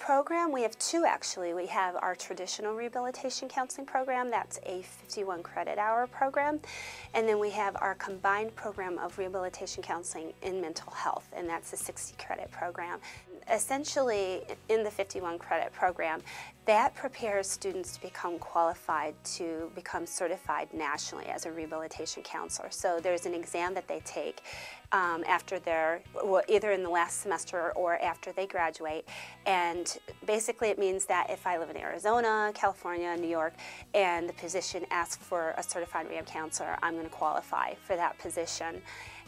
program, we have two actually. We have our traditional rehabilitation counseling program, that's a 51 credit hour program, and then we have our combined program of rehabilitation counseling in mental health, and that's a 60 credit program. Essentially, in the 51 credit program, that prepares students to become qualified to become certified nationally as a rehabilitation counselor. So there's an exam that they take after either in the last semester or after they graduate, and basically it means that if I live in Arizona, California, New York, and the position asks for a certified rehab counselor, I'm going to qualify for that position.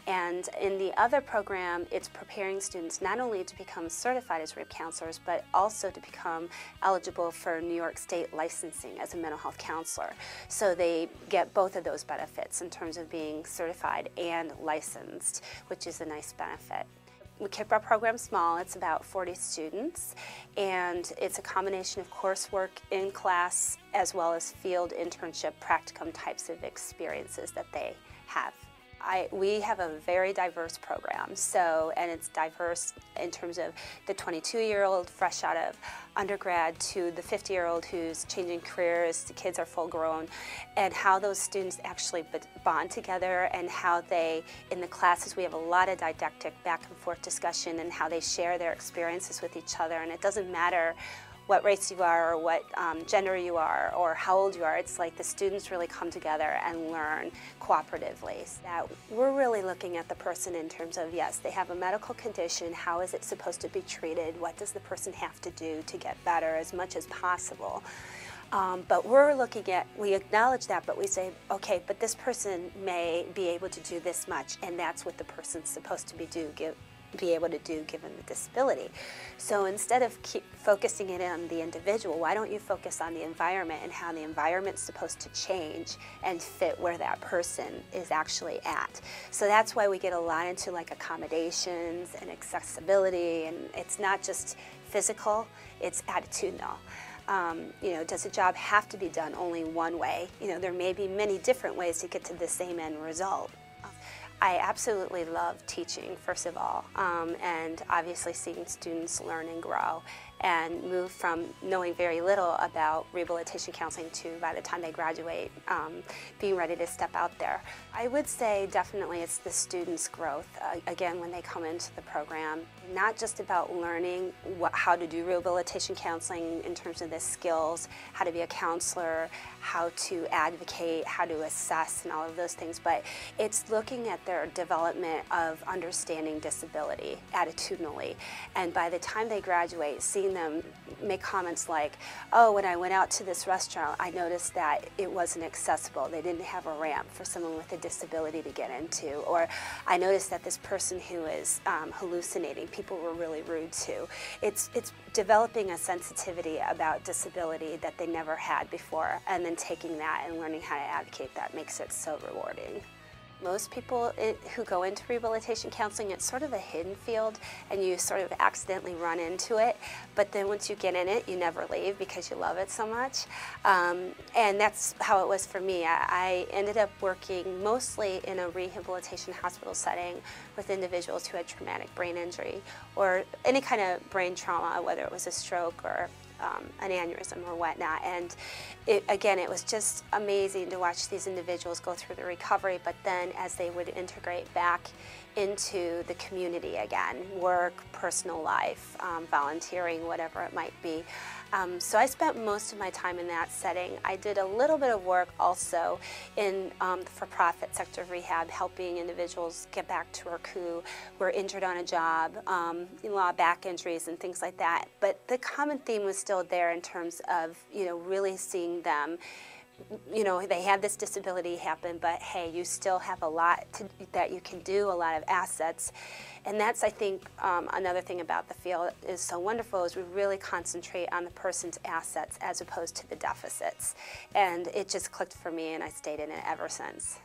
And in the other program, it's preparing students not only to become certified as rehab counselors, but also to become eligible for New York State licensing as a mental health counselor. So they get both of those benefits in terms of being certified and licensed, which is a nice benefit. We keep our program small. It's about 40 students, and it's a combination of coursework in class as well as field internship practicum types of experiences that they have. We have a very diverse program, and it's diverse in terms of the 22-year-old fresh out of undergrad to the 50-year-old who's changing careers, the kids are full grown, and how those students actually bond together, and how they, in the classes, we have a lot of didactic back and forth discussion and how they share their experiences with each other, and it doesn't matter what race you are or what gender you are or how old you are. It's like the students really come together and learn cooperatively. So that we're really looking at the person in terms of, yes, they have a medical condition, how is it supposed to be treated, what does the person have to do to get better as much as possible. But we're looking at, we acknowledge that, but we say, okay, but this person may be able to do this much, and that's what the person's supposed to be able to do given the disability. So instead of keep focusing it on the individual, why don't you focus on the environment and how the environment's supposed to change and fit where that person is actually at. So that's why we get a lot into like accommodations and accessibility, and it's not just physical, it's attitudinal. Does a job have to be done only one way? There may be many different ways to get to the same end result. I absolutely love teaching, first of all, and obviously seeing students learn and grow and move from knowing very little about rehabilitation counseling to, by the time they graduate, being ready to step out there. I would say definitely it's the students' growth, again, when they come into the program. Not just about learning how to do rehabilitation counseling in terms of the skills, how to be a counselor, how to advocate, how to assess, and all of those things, but it's looking at their development of understanding disability attitudinally. And by the time they graduate, seeing them make comments like, oh, when I went out to this restaurant, I noticed that it wasn't accessible. They didn't have a ramp for someone with a disability to get into. Or I noticed that this person who is hallucinating, people were really rude to. It's developing a sensitivity about disability that they never had before, and then taking that and learning how to advocate that makes it so rewarding. Most people who go into rehabilitation counseling, it's sort of a hidden field, and you sort of accidentally run into it, but then once you get in it, you never leave because you love it so much. And that's how it was for me. I ended up working mostly in a rehabilitation hospital setting with individuals who had traumatic brain injury or any kind of brain trauma, whether it was a stroke or an aneurysm or whatnot, and again, it was just amazing to watch these individuals go through the recovery, but then as they would integrate back into the community again, work, personal life, volunteering, whatever it might be. So I spent most of my time in that setting. I did a little bit of work also in the for-profit sector of rehab, helping individuals get back to work who were injured on a job, a lot of back injuries and things like that. But the common theme was still there in terms of, really seeing them. They had this disability happen, but hey, you still have a lot that you can do, a lot of assets. And that's, I think, another thing about the field is so wonderful is we really concentrate on the person's assets as opposed to the deficits. And it just clicked for me, and I stayed in it ever since.